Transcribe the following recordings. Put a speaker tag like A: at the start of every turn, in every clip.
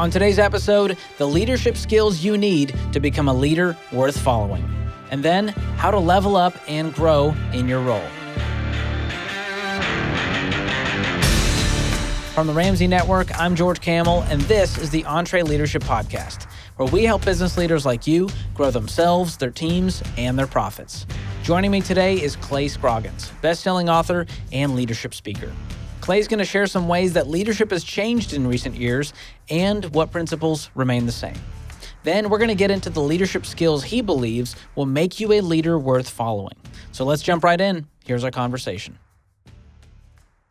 A: On today's episode, the leadership skills you need to become a leader worth following. And then, how to level up and grow in your role. From the Ramsey Network, I'm George Kamel, and this is the EntreLeadership podcast, where we help business leaders like you grow themselves, their teams, and their profits. Joining me today is Clay Scroggins, bestselling author and leadership speaker. Clay's going to share some ways that leadership has changed in recent years and what principles remain the same. Then we're going to get into the leadership skills he believes will make you a leader worth following. So let's jump right in. Here's our conversation.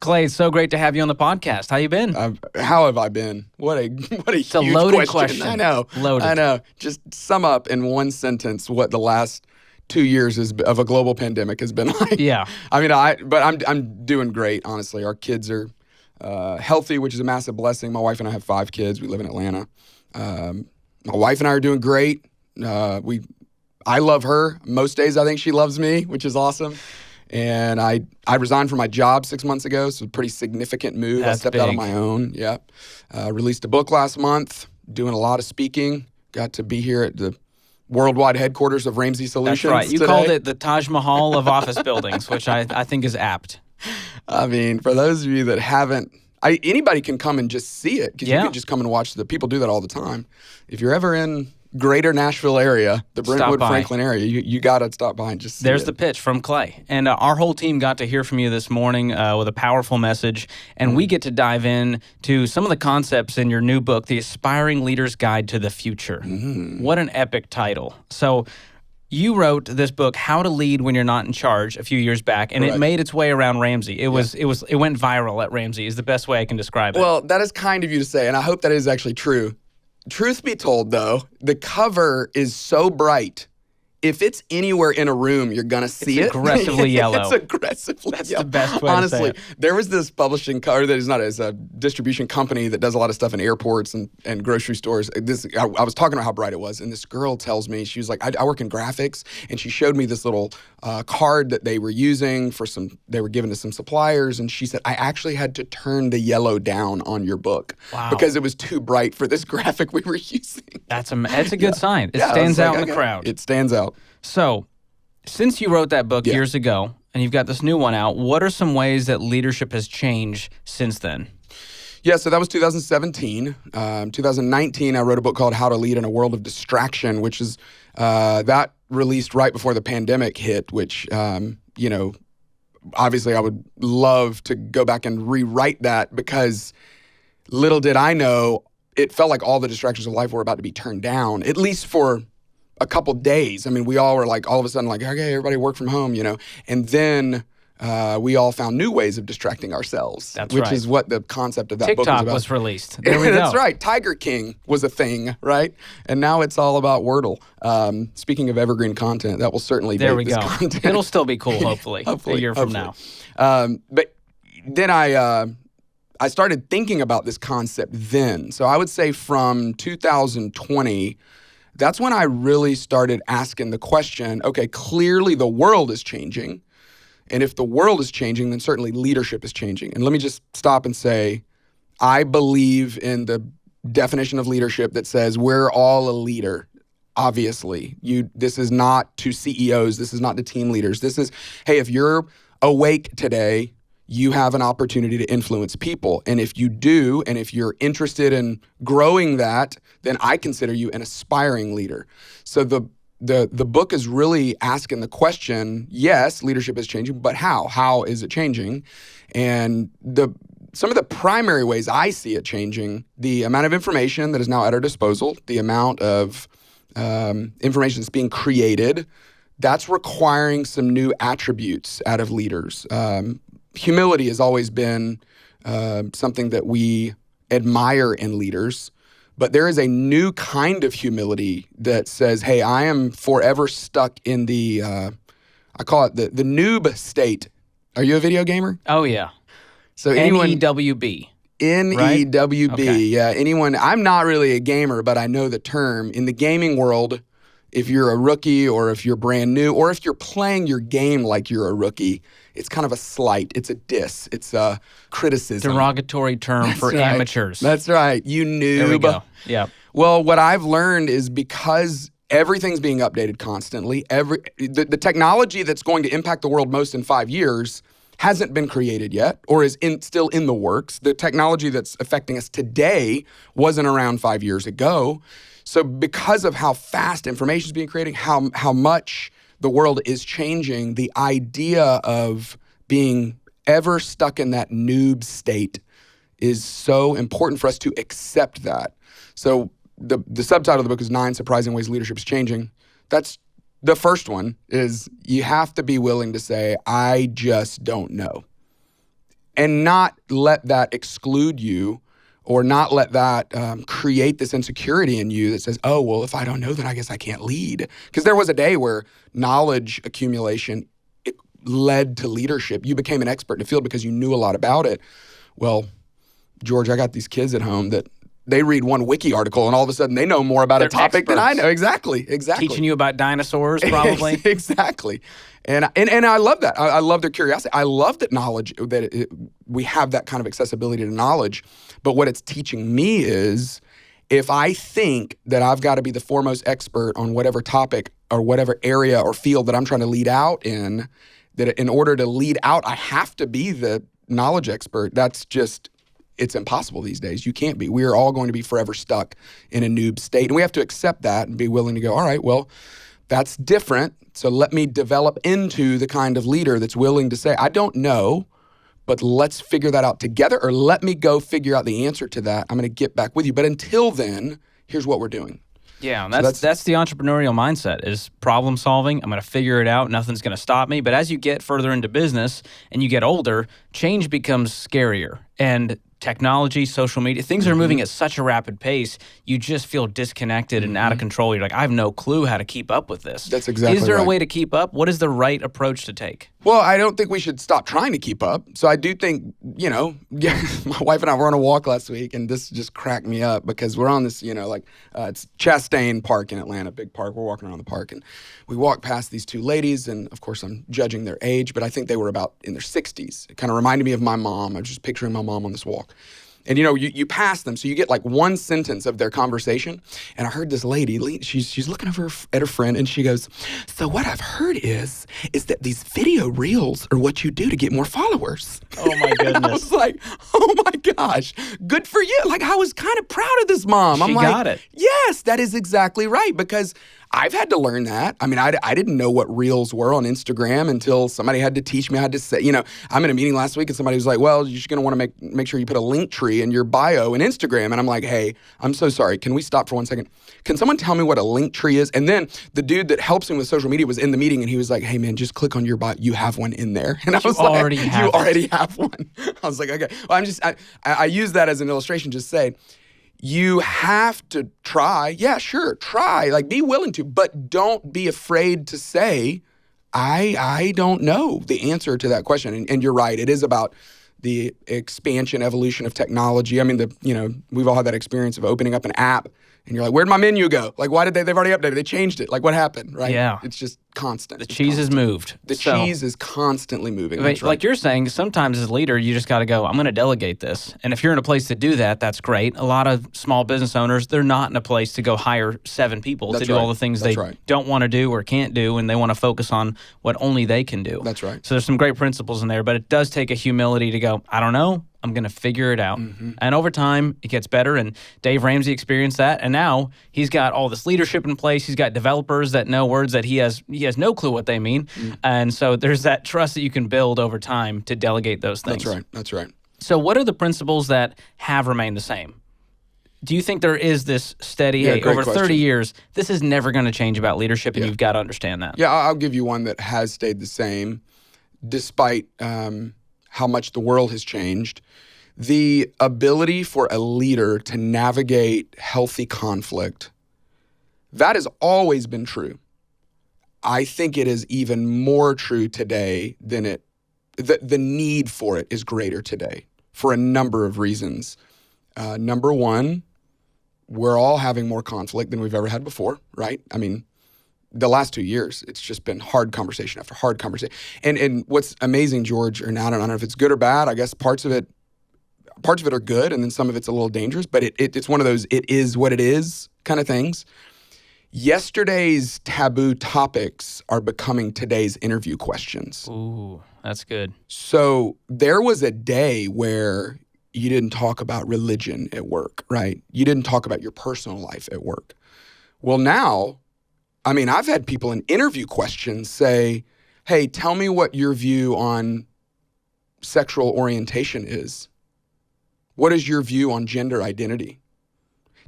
A: Clay, it's so great to have you on the podcast. How you been?
B: How have I been? What a
A: it's
B: huge
A: a loaded question.
B: I know.
A: Loaded.
B: I know. Just sum up in one sentence what the last 2 years of a global pandemic has been like.
A: Yeah.
B: I mean, I'm doing great, honestly. Our kids are healthy, which is a massive blessing. My wife and I have 5 kids. We live in Atlanta. My wife and I are doing great. I love her. Most days I think she loves me, which is awesome. And I resigned from my job 6 months ago, so a pretty significant move.
A: That's
B: I stepped
A: big.
B: out on my own. Yep. Released a book last month, doing a lot of speaking. Got to be here at the worldwide headquarters of Ramsey Solutions.
A: That's right. You
B: today.
A: called it the Taj Mahal of office buildings, which I think is apt.
B: I mean, for those of you that haven't, anybody can come and just see it, because you can just come and watch people do that all the time. If you're ever in greater Nashville area, the Brentwood, Franklin area, you got to stop by and just see
A: There's
B: it.
A: the pitch from Clay. And our whole team got to hear from you this morning with a powerful message. And we get to dive in to some of the concepts in your new book, The Aspiring Leader's Guide to the Future. What an epic title. So you wrote this book, How to Lead When You're Not in Charge, a few years back, and it made its way around Ramsey. It went viral at Ramsey is the best way I can describe it.
B: Well, that is kind of you to say, and I hope that is actually true. Truth be told, though, the cover is so bright. If it's anywhere in a room, you're going to see
A: it's aggressively yellow.
B: It's aggressively
A: That's
B: yellow.
A: the best way
B: Honestly,
A: to say it.
B: there was this publishing cover that is not as a distribution company that does a lot of stuff in airports and grocery stores. I was talking about how bright it was, and this girl tells me, she was like, I work in graphics, and she showed me this little card that they were using they were giving to some suppliers, and she said, I actually had to turn the yellow down on your book because it was too bright for this graphic we were using.
A: That's a good sign. It stands out in the crowd.
B: It stands out.
A: So, since you wrote that book years ago, and you've got this new one out, what are some ways that leadership has changed since then?
B: Yeah, so that was 2017. 2019, I wrote a book called How to Lead in a World of Distraction, which is that released right before the pandemic hit, which, obviously I would love to go back and rewrite that, because little did I know, it felt like all the distractions of life were about to be turned down, at least for a couple days. I mean, we all were like, all of a sudden, like, okay, everybody work from home, and then we all found new ways of distracting ourselves, which is what the concept of that book was about.
A: TikTok was released. There we go.
B: That's right. Tiger King was a thing, right? And now it's all about Wordle. Speaking of evergreen content, that will certainly be this content.
A: It'll still be cool, hopefully, a year from now.
B: But then I started thinking about this concept then. So I would say from 2020, that's when I really started asking the question, okay, clearly the world is changing. And if the world is changing, then certainly leadership is changing. And let me just stop and say, I believe in the definition of leadership that says we're all a leader. Obviously, this is not to CEOs. This is not to team leaders. This is, hey, if you're awake today, you have an opportunity to influence people. And if you do, and if you're interested in growing that, then I consider you an aspiring leader. So the book is really asking the question, yes, leadership is changing, but how? How is it changing? And some of the primary ways I see it changing, the amount of information that is now at our disposal, the amount of information that's being created, that's requiring some new attributes out of leaders. Humility has always been something that we admire in leaders, but there is a new kind of humility that says, hey, I am forever stuck in the, I call it the noob state. Are you a video gamer?
A: Oh, yeah.
B: So anyone,
A: NEWB.
B: NEWB,
A: right? Okay.
B: Yeah. Anyone, I'm not really a gamer, but I know the term. In the gaming world, if you're a rookie or if you're brand new or if you're playing your game like you're a rookie, it's kind of a slight. It's a diss. It's a criticism.
A: Derogatory term for amateurs.
B: That's right. You noob.
A: There we go. Yeah.
B: Well, what I've learned is because everything's being updated constantly, the technology that's going to impact the world most in 5 years hasn't been created yet or is still in the works. The technology that's affecting us today wasn't around 5 years ago. So because of how fast information is being created, how much the world is changing, the idea of being ever stuck in that noob state is so important for us to accept that. So the subtitle of the book is 9 Surprising Ways Leadership is Changing. That's the first one is you have to be willing to say, I just don't know. And not let that exclude you or not let that create this insecurity in you that says, oh, well, if I don't know, then I guess I can't lead. Because there was a day where knowledge accumulation led to leadership. You became an expert in the field because you knew a lot about it. Well, George, I got these kids at home that they read one wiki article and all of a sudden they know more about a topic than I know. Exactly.
A: Teaching you about dinosaurs, probably.
B: Exactly. And I love that. I love their curiosity. I love that knowledge, we have that kind of accessibility to knowledge. But what it's teaching me is if I think that I've got to be the foremost expert on whatever topic or whatever area or field that I'm trying to lead out in, that in order to lead out, I have to be the knowledge expert. That's just, it's impossible these days. You can't be. We are all going to be forever stuck in a noob state. And we have to accept that and be willing to go, all right, well, that's different. So let me develop into the kind of leader that's willing to say, I don't know, but let's figure that out together, or let me go figure out the answer to that. I'm going to get back with you. But until then, here's what we're doing.
A: Yeah, and that's the entrepreneurial mindset is problem solving. I'm going to figure it out. Nothing's going to stop me. But as you get further into business and you get older, change becomes scarier. And technology, social media, things are moving at such a rapid pace, you just feel disconnected and out of control. You're like, I have no clue how to keep up with this.
B: That's exactly right.
A: Is there a way to keep up? What is the right approach to take?
B: Well, I don't think we should stop trying to keep up. So I do think, my wife and I were on a walk last week, and this just cracked me up because we're on this, it's Chastain Park in Atlanta, big park. We're walking around the park, and we walk past these two ladies, and of course I'm judging their age, but I think they were about in their 60s. It kind of reminded me of my mom. I was just picturing my mom on this walk. And you pass them, so you get like one sentence of their conversation. And I heard this lady, she's looking over at her friend, and she goes, so what I've heard is that these video reels are what you do to get more followers.
A: Oh my goodness.
B: And I was like, oh my gosh, good for you. Like, I was kind of proud of this mom.
A: She got it.
B: Yes, that is exactly right, because I've had to learn that. I mean, I didn't know what reels were on Instagram until somebody had to teach me how to say, I'm in a meeting last week and somebody was like, well, you're just going to want to make sure you put a link tree in your bio in Instagram. And I'm like, hey, I'm so sorry. Can we stop for 1 second? Can someone tell me what a link tree is? And then the dude that helps him with social media was in the meeting and he was like, hey man, just click on your bio. You have one in there. And I was like, you already have one. I was like, okay. Well, I use that as an illustration, just say, you have to try. Yeah, sure, try. Like, be willing to, but don't be afraid to say, I don't know the answer to that question. And you're right. It is about the expansion, evolution of technology. I mean, we've all had that experience of opening up an app and you're like, where'd my menu go? Like, why did they've already updated? They changed it. Like, what happened, right?
A: Yeah.
B: It's just constant.
A: The cheese has moved.
B: The cheese is constantly moving. That's right.
A: Like you're saying, sometimes as a leader, you just got to go, I'm going to delegate this. And if you're in a place to do that, that's great. A lot of small business owners, they're not in a place to go hire 7 people to do all the things they don't want to do or can't do, and they want to focus on what only they can do.
B: That's right.
A: So there's some great principles in there, but it does take a humility to go, I don't know. I'm going to figure it out. And over time, it gets better. And Dave Ramsey experienced that. And now he's got all this leadership in place. He's got developers that know words that he has no clue what they mean. And so there's that trust that you can build over time to delegate those things.
B: That's right.
A: So what are the principles that have remained the same? Do you think there is this steady, over 30 years, this is never going to change about leadership, and you've got to understand that?
B: Yeah, I'll give you one that has stayed the same despite how much the world has changed. The ability for a leader to navigate healthy conflict, that has always been true. I think it is even more true today than the need for it is greater today for a number of reasons. Number one, we're all having more conflict than we've ever had before, right? I mean, the last 2 years, it's just been hard conversation after hard conversation. And what's amazing, George, and I don't know if it's good or bad. I guess parts of it are good, and then some of it's a little dangerous. But it's one of those it is what it is kind of things. Yesterday's taboo topics are becoming today's interview questions.
A: Ooh, that's good.
B: So there was a day where you didn't talk about religion at work, right? You didn't talk about your personal life at work. Well, now, I mean, I've had people in interview questions say, hey, tell me what your view on sexual orientation is. What is your view on gender identity?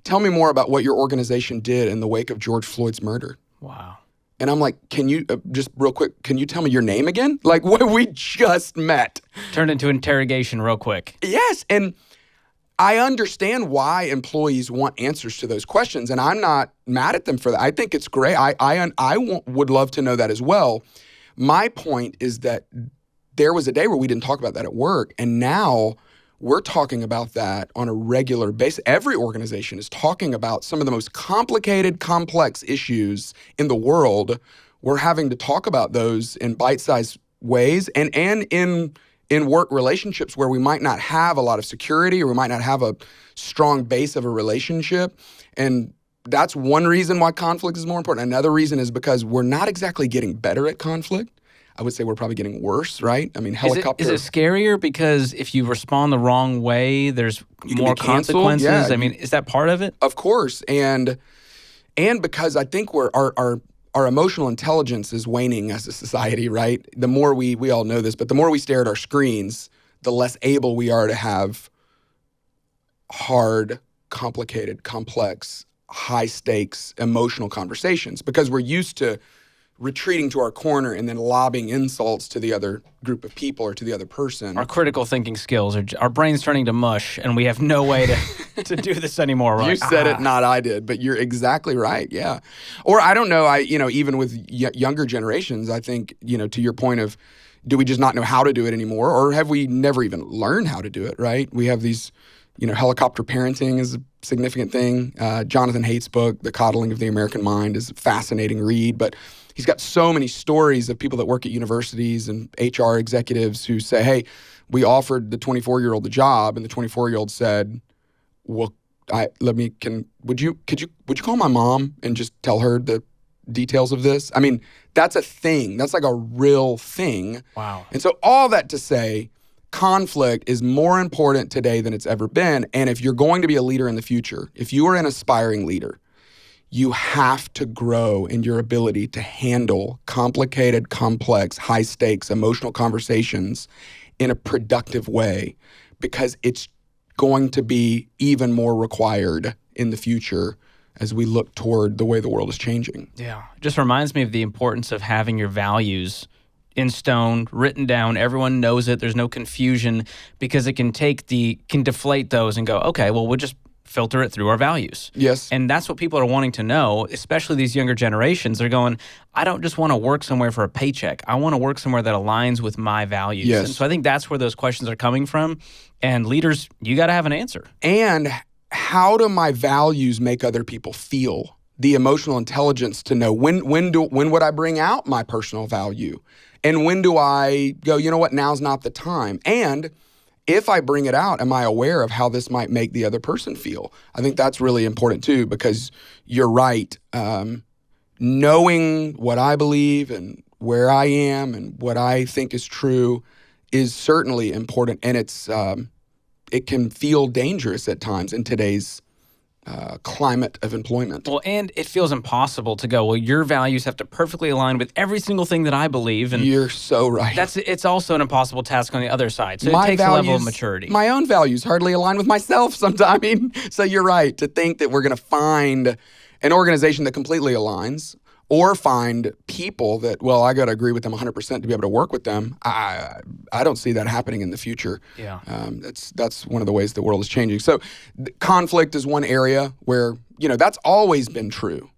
B: Tell me more about what your organization did in the wake of George Floyd's murder.
A: Wow.
B: And I'm like, can you, just real quick, can you tell me your name again? Like, what we just met.
A: Turned into interrogation real quick.
B: Yes, and I understand why employees want answers to those questions, and I'm not mad at them for that. I think it's great. Would love to know that as well. My point is that there was a day where we didn't talk about that at work, and now we're talking about that on a regular basis. Every organization is talking about some of the most complicated, complex issues in the world. We're having to talk about those in bite-sized ways and in work relationships where we might not have a lot of security or we might not have a strong base of a relationship. And that's one reason why conflict is more important. Another reason is because we're not exactly getting better at conflict. I would say we're probably getting worse, right? I mean, helicopter.
A: Is it scarier because if you respond the wrong way, there's more consequences?
B: Yeah,
A: I mean, is that part of it?
B: Of course. And because I think our emotional intelligence is waning as a society, right? The more we all know this, but the more we stare at our screens, the less able we are to have hard, complicated, complex, high stakes emotional conversations because we're used to retreating to our corner and then lobbing insults to the other group of people or to the other person.
A: Our critical thinking skills, our brains turning to mush, and we have no way to do this anymore.
B: You said it, not I did, but you're exactly right, yeah. Or I don't know, even with younger generations, I think, to your point of, do we just not know how to do it anymore? Or have we never even learned how to do it, right? We have these, helicopter parenting is a significant thing. Jonathan Haidt's book, The Coddling of the American Mind, is a fascinating read, but he's got so many stories of people that work at universities and HR executives who say, hey, we offered the 24-year-old the job, and the 24-year-old said, well, would you call my mom and just tell her the details of this? I mean, that's a thing. That's like a real thing.
A: Wow.
B: And so all that to say, conflict is more important today than it's ever been. And if you're going to be a leader in the future, if you are an aspiring leader, you have to grow in your ability to handle complicated, complex, high-stakes, emotional conversations in a productive way because it's going to be even more required in the future as we look toward the way the world is changing.
A: Yeah. It just reminds me of the importance of having your values in stone, written down. Everyone knows it. There's no confusion because it can deflate those and go, okay, well, we'll just filter it through our values.
B: Yes.
A: And that's what people are wanting to know, especially these younger generations. They're going, I don't just want to work somewhere for a paycheck. I want to work somewhere that aligns with my values.
B: Yes.
A: And so I think that's where those questions are coming from. And leaders, you got to have an answer.
B: And how do my values make other people feel? The emotional intelligence to know when would I bring out my personal value? And when do I go, you know what, now's not the time? And if I bring it out, am I aware of how this might make the other person feel? I think that's really important too, because you're right. Knowing what I believe and where I am and what I think is true is certainly important. And it can feel dangerous at times in today's climate of employment.
A: Well, and it feels impossible to go, well, your values have to perfectly align with every single thing that I believe. And
B: you're so right.
A: It's also an impossible task on the other side. So it takes a level of maturity.
B: My own values hardly align with myself sometimes. I mean, so you're right. To think that we're going to find an organization that completely aligns or find people that, well, I got to agree with them 100% to be able to work with them. I don't see that happening in the future.
A: Yeah.
B: That's one of the ways the world is changing. So conflict is one area where, that's always been true.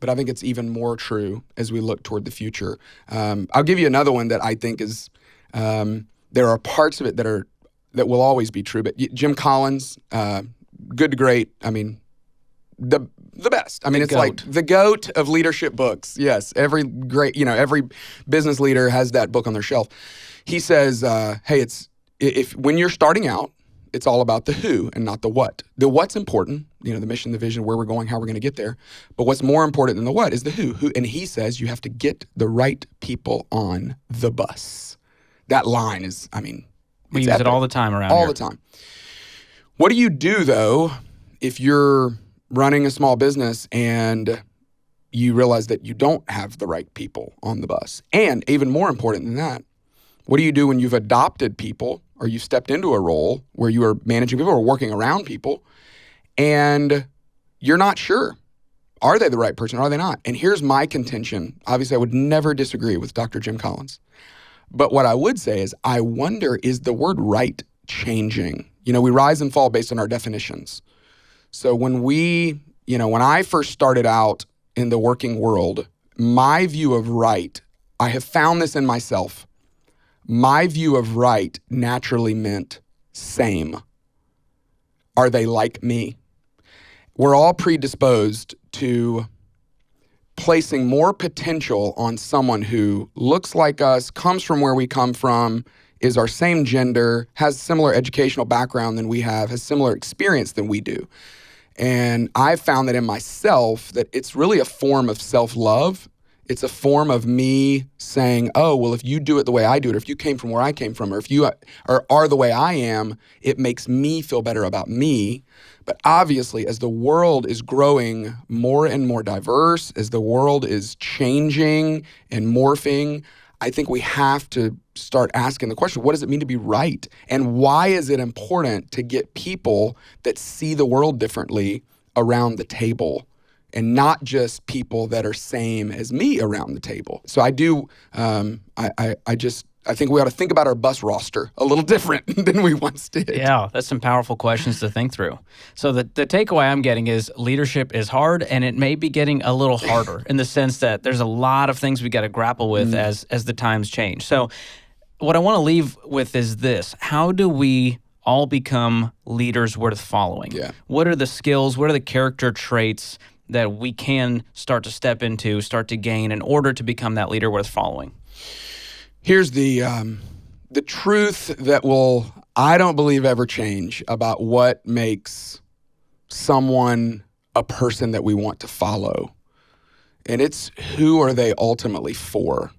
B: But I think it's even more true as we look toward the future. I'll give you another one that I think is, there are parts of it that will always be true. But Jim Collins, good to great. I mean, the best. I mean, it's
A: goat.
B: like the GOAT of leadership books. Yes, every business leader has that book on their shelf. He says, hey, when you're starting out, it's all about the who and not the what. The what's important, the mission, the vision, where we're going, how we're going to get there. But what's more important than the what is the who. And he says you have to get the right people on the bus. That line is, we
A: use it all the time around here.
B: All the time. What do you do, though, if you're running a small business and you realize that you don't have the right people on the bus? And even more important than that, what do you do when you've adopted people or you've stepped into a role where you are managing people or working around people and you're not sure? Are they the right person or are they not? And here's my contention. Obviously, I would never disagree with Dr. Jim Collins. But what I would say is I wonder, is the word right changing? We rise and fall based on our definitions. So when I first started out in the working world, my view of right, I have found this in myself. My view of right naturally meant same. Are they like me? We're all predisposed to placing more potential on someone who looks like us, comes from where we come from, is our same gender, has similar educational background than we have, has similar experience than we do. And I've found that in myself that it's really a form of self-love. It's a form of me saying, oh, well, if you do it the way I do it, or if you came from where I came from, or if you are the way I am, it makes me feel better about me. But obviously, as the world is growing more and more diverse, as the world is changing and morphing, I think we have to start asking the question, what does it mean to be right? And why is it important to get people that see the world differently around the table? And not just people that are same as me around the table. So I do, I think we ought to think about our bus roster a little different than we once did.
A: Yeah, that's some powerful questions to think through. So the takeaway I'm getting is leadership is hard, and it may be getting a little harder in the sense that there's a lot of things we got to grapple with as the times change. So what I want to leave with is this. How do we all become leaders worth following?
B: Yeah.
A: What are the skills? What are the character traits that we can start to step into, start to gain in order to become that leader worth following?
B: Here's the truth that will, I don't believe, ever change about what makes someone a person that we want to follow. And it's who are they ultimately for?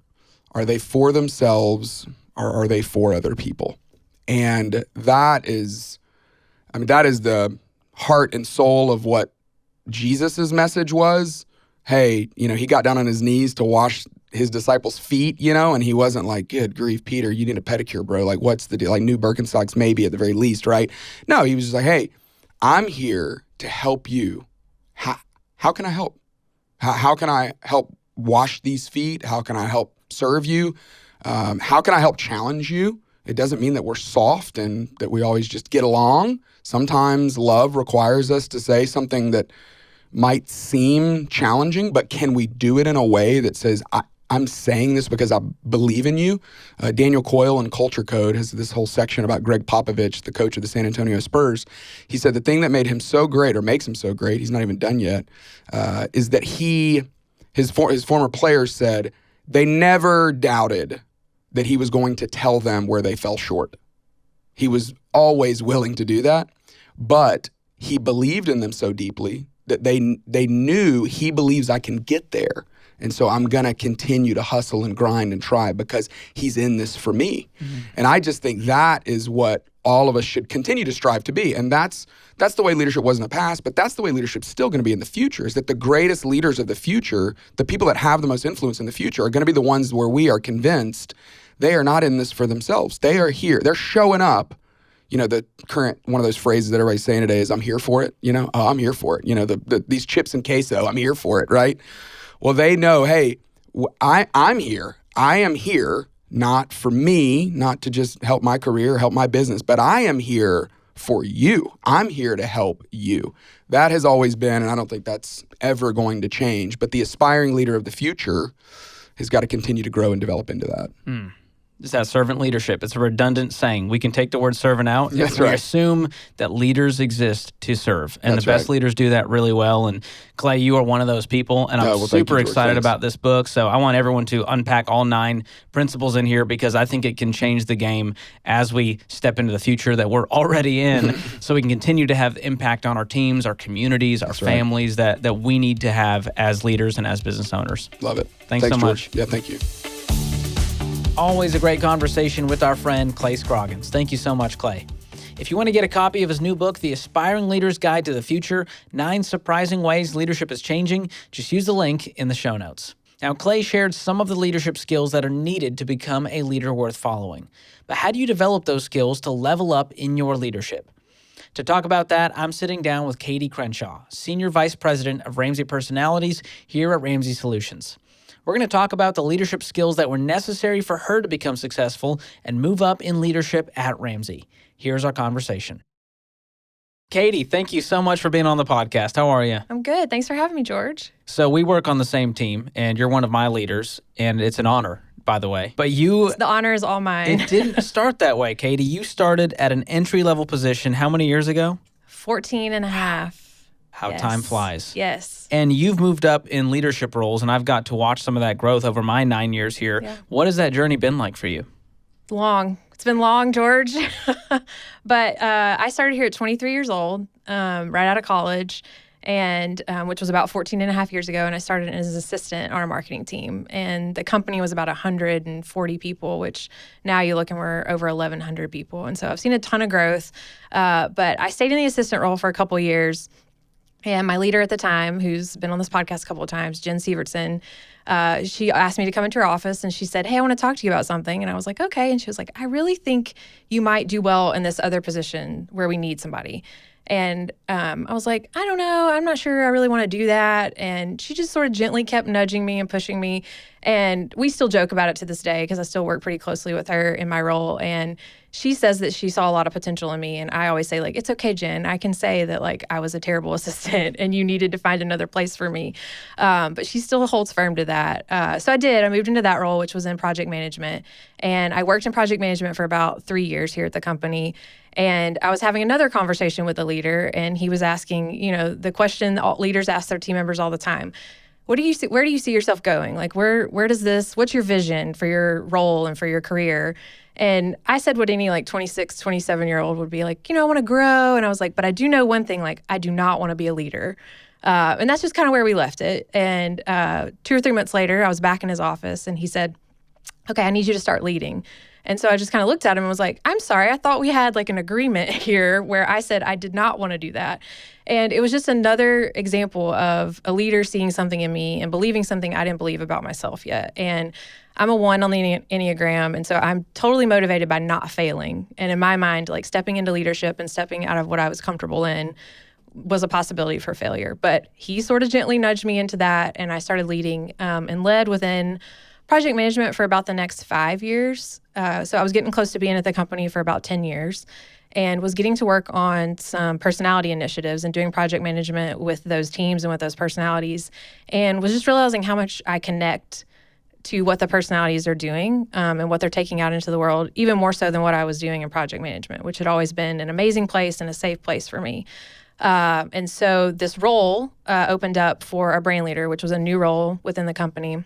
B: Are they for themselves or are they for other people? And that is the heart and soul of what Jesus's message was. Hey, he got down on his knees to wash his disciples' feet, and he wasn't like, good grief, Peter, you need a pedicure, bro. Like, what's the deal? Like new Birkenstocks, maybe at the very least, right? No, he was just like, hey, I'm here to help you. How can I help? How can I help wash these feet? How can I help serve you? How can I help challenge you? It doesn't mean that we're soft and that we always just get along. Sometimes love requires us to say something that might seem challenging, but can we do it in a way that says, I'm saying this because I believe in you? Daniel Coyle in Culture Code has this whole section about Greg Popovich, the coach of the San Antonio Spurs. He said the thing that made him so great, or makes him so great, he's not even done yet, is that his former players said they never doubted that he was going to tell them where they fell short. He was always willing to do that, but he believed in them so deeply that they knew he believes I can get there. And so I'm going to continue to hustle and grind and try because he's in this for me. Mm-hmm. And I just think that is what all of us should continue to strive to be. And that's the way leadership was in the past, but that's the way leadership's still going to be in the future, is that the greatest leaders of the future, the people that have the most influence in the future, are going to be the ones where we are convinced they are not in this for themselves. They are here. They're showing up. The current, one of those phrases that everybody's saying today is, I'm here for it. Oh, I'm here for it. These chips and queso, I'm here for it, right? Well, they know, hey, I'm here. I am here not for me, not to just help my career, help my business, but I am here for you. I'm here to help you. That has always been, and I don't think that's ever going to change, but the aspiring leader of the future has got to continue to grow and develop into that.
A: is that servant leadership. It's a redundant saying. We can take the word servant out.
B: That's
A: we
B: right.
A: assume that leaders exist to serve. And
B: That's
A: the best
B: right.
A: leaders do that really well. And Clay, you are one of those people. And I'm
B: Well, thank
A: super
B: you, George.
A: excited
B: Thanks.
A: about this book. So I want everyone to unpack all 9 principles in here because I think it can change the game as we step into the future that we're already in so we can continue to have impact on our teams, our communities, our families that we need to have as leaders and as business owners.
B: Love it.
A: Thanks so much.
B: George. Yeah, thank you.
A: Always a great conversation with our friend Clay Scroggins. Thank you so much, Clay. If you want to get a copy of his new book, The Aspiring Leader's Guide to the Future, 9 Surprising Ways Leadership is Changing, just use the link in the show notes. Now, Clay shared some of the leadership skills that are needed to become a leader worth following. But how do you develop those skills to level up in your leadership? To talk about that, I'm sitting down with Katie Crenshaw, Senior Vice President of Ramsey Personalities here at Ramsey Solutions. We're going to talk about the leadership skills that were necessary for her to become successful and move up in leadership at Ramsey. Here's our conversation. Katie, thank you so much for being on the podcast. How are you?
C: I'm good. Thanks for having me, George.
A: So we work on the same team, and you're one of my leaders, and it's an honor, by the way. But
C: The honor is all mine.
A: It didn't start that way, Katie. You started at an entry-level position how many years ago?
C: 14 and a half.
A: How
C: Yes.
A: time flies.
C: Yes.
A: And you've moved up in leadership roles, and I've got to watch some of that growth over my 9 years here.
C: Yeah.
A: What has that journey been like for you?
C: Long. It's been long, George. But I started here at 23 years old, right out of college, and which was about 14 and a half years ago. And I started as an assistant on our marketing team. And the company was about 140 people, which now you look and we're over 1,100 people. And so I've seen a ton of growth. But I stayed in the assistant role for a couple years. And my leader at the time, who's been on this podcast a couple of times, Jen Sievertson, she asked me to come into her office and she said, "Hey, I want to talk to you about something." And I was like, "Okay." And she was like, "I really think you might do well in this other position where we need somebody." And I was like, "I don't know. I'm not sure I really want to do that." And she just sort of gently kept nudging me and pushing me. And we still joke about it to this day because I still work pretty closely with her in my role. And she says that she saw a lot of potential in me. And I always say, like, "It's okay, Jen. I can say that, like, I was a terrible assistant and you needed to find another place for me." But she still holds firm to that. So I did. I moved into that role, which was in project management. And I worked in project management for about 3 years here at the company. And I was having another conversation with a leader, and he was asking, the question all leaders ask their team members all the time. What do you see? Where do you see yourself going? Like, where does this, what's your vision for your role and for your career? And I said what any 26, 27-year-old would be like, I want to grow. And I was like, but I do know one thing, like, I do not want to be a leader. And that's just kind of where we left it. And 2 or 3 months later, I was back in his office and he said, "Okay, I need you to start leading." And so I just kind of looked at him and was like, "I'm sorry, I thought we had like an agreement here where I said I did not want to do that." And it was just another example of a leader seeing something in me and believing something I didn't believe about myself yet. And I'm a 1 on the Enneagram. And so I'm totally motivated by not failing. And in my mind, like, stepping into leadership and stepping out of what I was comfortable in was a possibility for failure. But he sort of gently nudged me into that. And I started leading and led within project management for about the next 5 years. So I was getting close to being at the company for about 10 years and was getting to work on some personality initiatives and doing project management with those teams and with those personalities, and was just realizing how much I connect to what the personalities are doing and what they're taking out into the world, even more so than what I was doing in project management, which had always been an amazing place and a safe place for me. And so this role opened up for a brand leader, which was a new role within the company.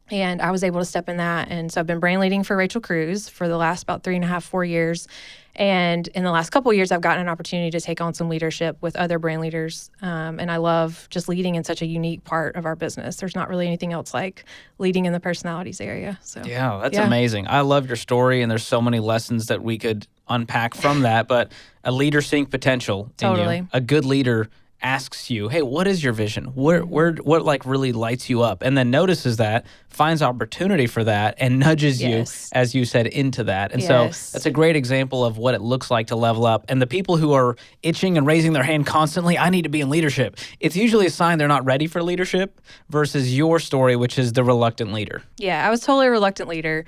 C: And I was able to step in that. And so I've been brand leading for Rachel Cruz for the last about 3.5, 4 years. And in the last couple of years, I've gotten an opportunity to take on some leadership with other brand leaders. And I love just leading in such a unique part of our business. There's not really anything else like leading in the personalities area. So
A: yeah, that's amazing. I love your story, and there's so many lessons that we could unpack from that. But a leader seeing potential in you. A good leader asks you, "Hey, what is your vision? What like really lights you up?" And then notices that, finds opportunity for that, and nudges you, as you said, into that. And so that's a great example of what it looks like to level up. And the people who are itching and raising their hand constantly, "I need to be in leadership," it's usually a sign they're not ready for leadership, versus your story, which is the reluctant leader.
C: Yeah, I was totally a reluctant leader.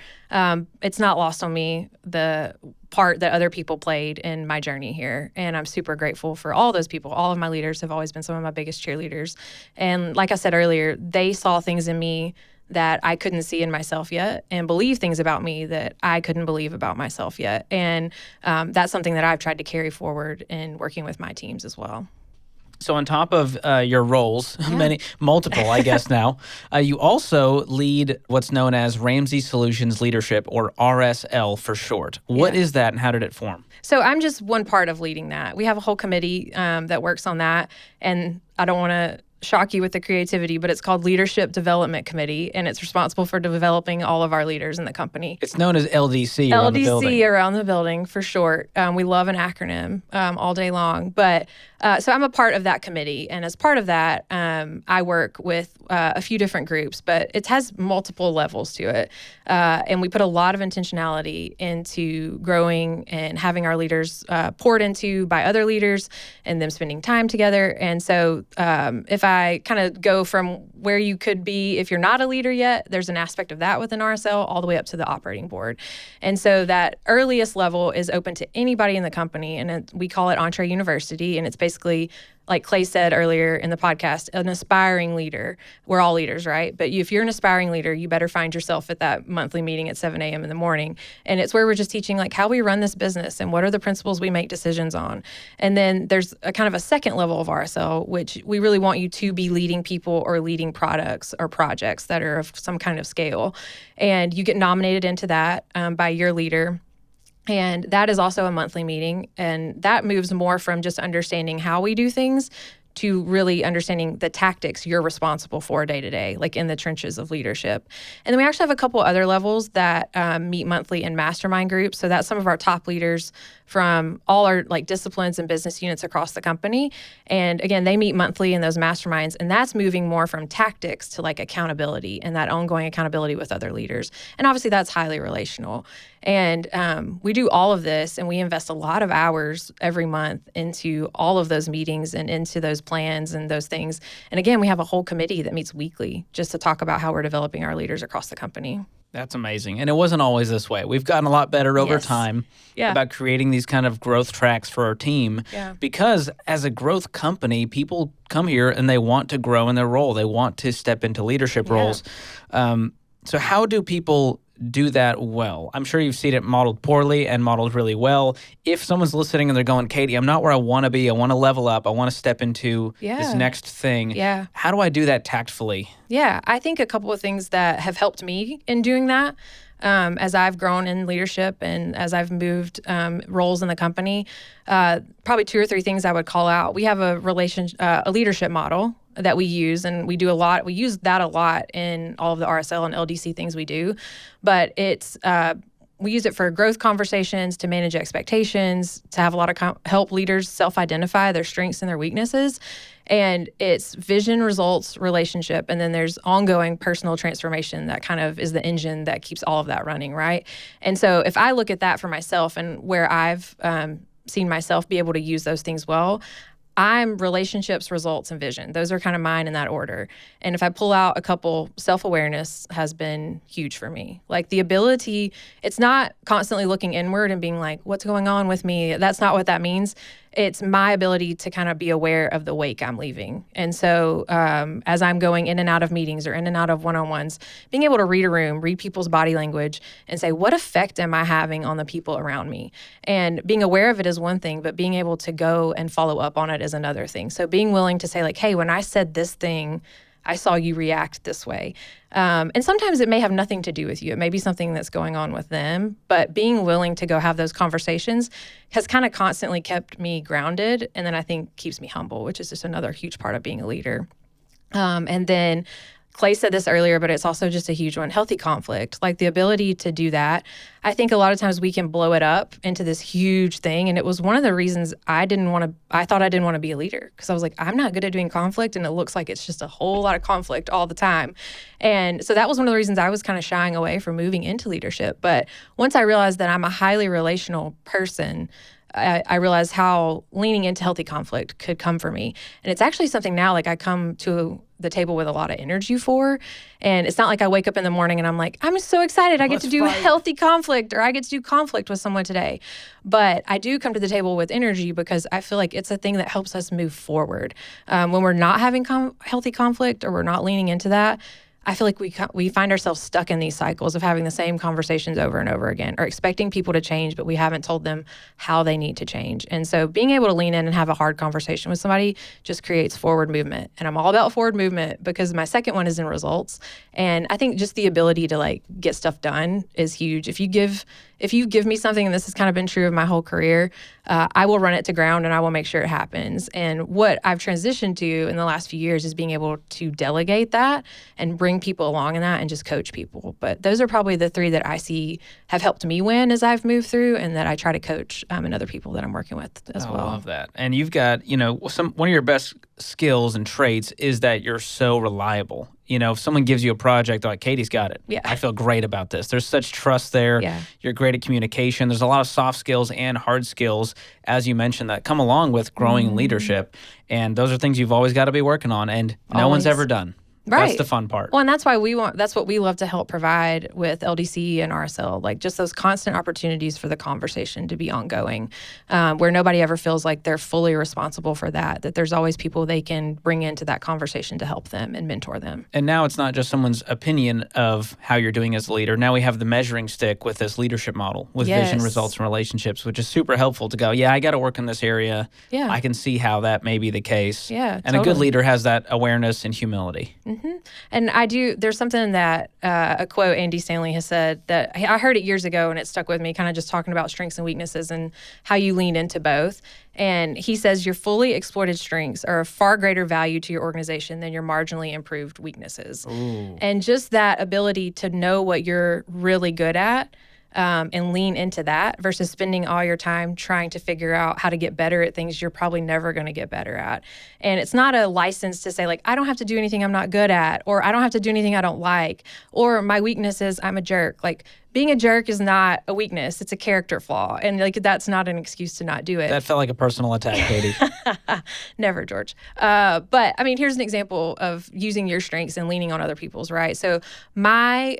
C: It's not lost on me the part that other people played in my journey here. And I'm super grateful for all those people. All of my leaders have always been some of my biggest cheerleaders. And like I said earlier, they saw things in me that I couldn't see in myself yet, and believe things about me that I couldn't believe about myself yet. And that's something that I've tried to carry forward in working with my teams as well.
A: So on top of your roles, multiple, I guess now, you also lead what's known as Ramsey Solutions Leadership, or RSL for short. What is that, and how did it form?
C: So I'm just one part of leading that. We have a whole committee that works on that, and I don't want to shock you with the creativity, but it's called Leadership Development Committee, and it's responsible for developing all of our leaders in the company.
A: It's known as LDC around the building.
C: LDC around the building, for short. We love an acronym all day long. But so I'm a part of that committee, and as part of that, I work with a few different groups, but it has multiple levels to it. And we put a lot of intentionality into growing and having our leaders poured into by other leaders and them spending time together. And so if I kind of go from where you could be if you're not a leader yet, there's an aspect of that within RSL all the way up to the operating board. And so that earliest level is open to anybody in the company, and we call it Entre University, and it's basically, like Clay said earlier in the podcast, an aspiring leader. We're all leaders, right? But if you're an aspiring leader, you better find yourself at that monthly meeting at 7 a.m. in the morning. And it's where we're just teaching like how we run this business and what are the principles we make decisions on. And then there's a kind of a second level of RSL, which we really want you to be leading people or leading products or projects that are of some kind of scale. And you get nominated into that by your leader. And that is also a monthly meeting. And that moves more from just understanding how we do things to really understanding the tactics you're responsible for day to day, like in the trenches of leadership. And then we actually have a couple other levels that meet monthly in mastermind groups. So that's some of our top leaders from all our like disciplines and business units across the company. And again, they meet monthly in those masterminds, and that's moving more from tactics to like accountability and that ongoing accountability with other leaders. And obviously that's highly relational. And we do all of this, and we invest a lot of hours every month into all of those meetings and into those plans and those things. And again, we have a whole committee that meets weekly just to talk about how we're developing our leaders across the company.
A: That's amazing. And it wasn't always this way. We've gotten a lot better over time about creating these kind of growth tracks for our team. Because as a growth company, people come here and they want to grow in their role. They want to step into leadership roles. So how do people do that well? I'm sure you've seen it modeled poorly and modeled really well. If someone's listening and they're going, Katie, I'm not where I want to be. I want to level up. I want to step into this next thing. How do I do that tactfully?
C: I think a couple of things that have helped me in doing that as I've grown in leadership and as I've moved roles in the company, probably 2 or 3 things I would call out. We have a leadership model that we use, and we use that a lot in all of the RSL and LDC things we do, but it's we use it for growth conversations, to manage expectations, to have a lot of help leaders self-identify their strengths and their weaknesses. And it's vision, results, relationship, and then there's ongoing personal transformation that kind of is the engine that keeps all of that running, right? And so if I look at that for myself and where I've seen myself be able to use those things well, I'm relationships, results, and vision. Those are kind of mine in that order. And if I pull out a couple, self-awareness has been huge for me. Like the ability, it's not constantly looking inward and being like, what's going on with me? That's not what that means. It's my ability to kind of be aware of the wake I'm leaving. And so as I'm going in and out of meetings or in and out of one-on-ones, being able to read a room, read people's body language, and say, what effect am I having on the people around me? And being aware of it is one thing, but being able to go and follow up on it is another thing. So being willing to say like, hey, when I said this thing, I saw you react this way. And sometimes it may have nothing to do with you. It may be something that's going on with them, but being willing to go have those conversations has kind of constantly kept me grounded, and then I think keeps me humble, which is just another huge part of being a leader. And then Clay said this earlier, but it's also just a huge one, healthy conflict, like the ability to do that. I think a lot of times we can blow it up into this huge thing. And it was one of the reasons I thought I didn't want to be a leader, because I was like, I'm not good at doing conflict. And it looks like it's just a whole lot of conflict all the time. And so that was one of the reasons I was kind of shying away from moving into leadership. But once I realized that I'm a highly relational person, I realized how leaning into healthy conflict could come for me. And it's actually something now, like I come to the table with a lot of energy for. And it's not like I wake up in the morning and I'm like, I'm so excited I get to do healthy conflict, or I get to do conflict with someone today. But I do come to the table with energy because I feel like it's a thing that helps us move forward. When we're not having healthy conflict, or we're not leaning into that, I feel like we find ourselves stuck in these cycles of having the same conversations over and over again, or expecting people to change, but we haven't told them how they need to change. And so being able to lean in and have a hard conversation with somebody just creates forward movement. And I'm all about forward movement because my second one is in results. And I think just the ability to like get stuff done is huge. If you give me something, and this has kind of been true of my whole career, I will run it to ground and I will make sure it happens. And what I've transitioned to in the last few years is being able to delegate that and bring people along in that and just coach people. But those are probably the three that I see have helped me win as I've moved through, and that I try to coach and other people that I'm working with as well.
A: I love that. And you've got, one of your best skills and traits is that you're so reliable. If someone gives you a project, they're like, Katie's got it.
C: Yeah.
A: I feel great about this. There's such trust there.
C: Yeah.
A: You're great at communication. There's a lot of soft skills and hard skills, as you mentioned, that come along with growing leadership. And those are things you've always got to be working on, and no one's ever done.
C: Right.
A: That's the fun part.
C: Well, and that's why that's what we love to help provide with LDC and RSL, like just those constant opportunities for the conversation to be ongoing, where nobody ever feels like they're fully responsible for that there's always people they can bring into that conversation to help them and mentor them.
A: And now it's not just someone's opinion of how you're doing as a leader. Now we have the measuring stick with this leadership model with vision, results, and relationships, which is super helpful to go, I got to work in this area.
C: Yeah.
A: I can see how that may be the case.
C: Yeah,
A: and a good leader has that awareness and humility.
C: Mm-hmm. And there's something that a quote Andy Stanley has said that I heard it years ago and it stuck with me, kind of just talking about strengths and weaknesses and how you lean into both. And he says your fully exploited strengths are of far greater value to your organization than your marginally improved weaknesses.
A: Ooh.
C: And just that ability to know what you're really good at and lean into that versus spending all your time trying to figure out how to get better at things you're probably never going to get better at. And it's not a license to say, like, I don't have to do anything I'm not good at, or I don't have to do anything I don't like, or my weakness is I'm a jerk. Like, being a jerk is not a weakness. It's a character flaw. And like that's not an excuse to not do it.
A: That felt like a personal attack, Katie.
C: Never, George. But I mean, here's an example of using your strengths and leaning on other people's, right? So I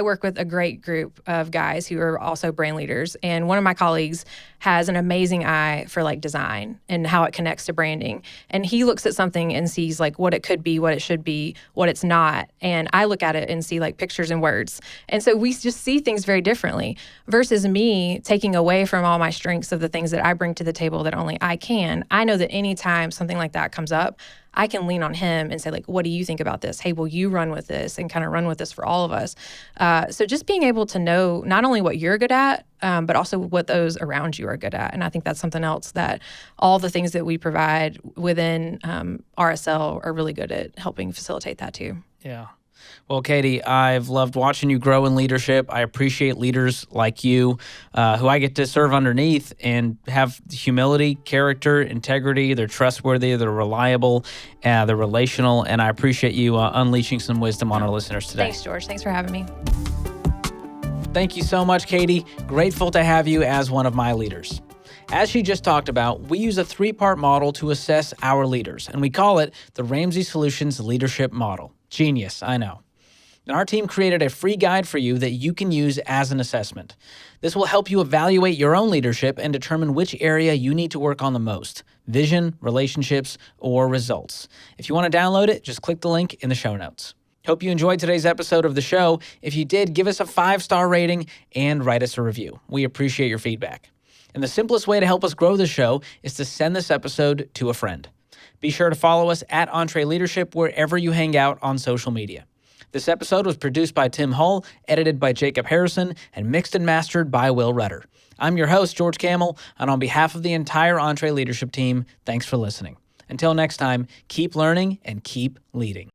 C: work with a great group of guys who are also brand leaders. And one of my colleagues has an amazing eye for like design and how it connects to branding. And he looks at something and sees like what it could be, what it should be, what it's not. And I look at it and see like pictures and words. And so we just see things very differently versus me taking away from all my strengths of the things that I bring to the table that only I can. I know that anytime something like that comes up, I can lean on him and say, like, what do you think about this? Hey, will you run with this and kind of run with this for all of us? So just being able to know not only what you're good at, but also what those around you are good at. And I think that's something else that all the things that we provide within RSL are really good at helping facilitate that too.
A: Yeah. Well, Katie, I've loved watching you grow in leadership. I appreciate leaders like you who I get to serve underneath and have humility, character, integrity. They're trustworthy, they're reliable, they're relational, and I appreciate you unleashing some wisdom on our listeners today.
C: Thanks, George. Thanks for having me.
A: Thank you so much, Katie. Grateful to have you as one of my leaders. As she just talked about, we use a 3-part model to assess our leaders, and we call it the Ramsey Solutions Leadership Model. Genius, I know. And our team created a free guide for you that you can use as an assessment. This will help you evaluate your own leadership and determine which area you need to work on the most: vision, relationships, or results. If you want to download it, just click the link in the show notes. Hope you enjoyed today's episode of the show. If you did, give us a 5-star rating and write us a review. We appreciate your feedback. And the simplest way to help us grow the show is to send this episode to a friend. Be sure to follow us at EntreLeadership wherever you hang out on social media. This episode was produced by Tim Hull, edited by Jacob Harrison, and mixed and mastered by Will Rudder. I'm your host, George Kamel, and on behalf of the entire EntreLeadership team, thanks for listening. Until next time, keep learning and keep leading.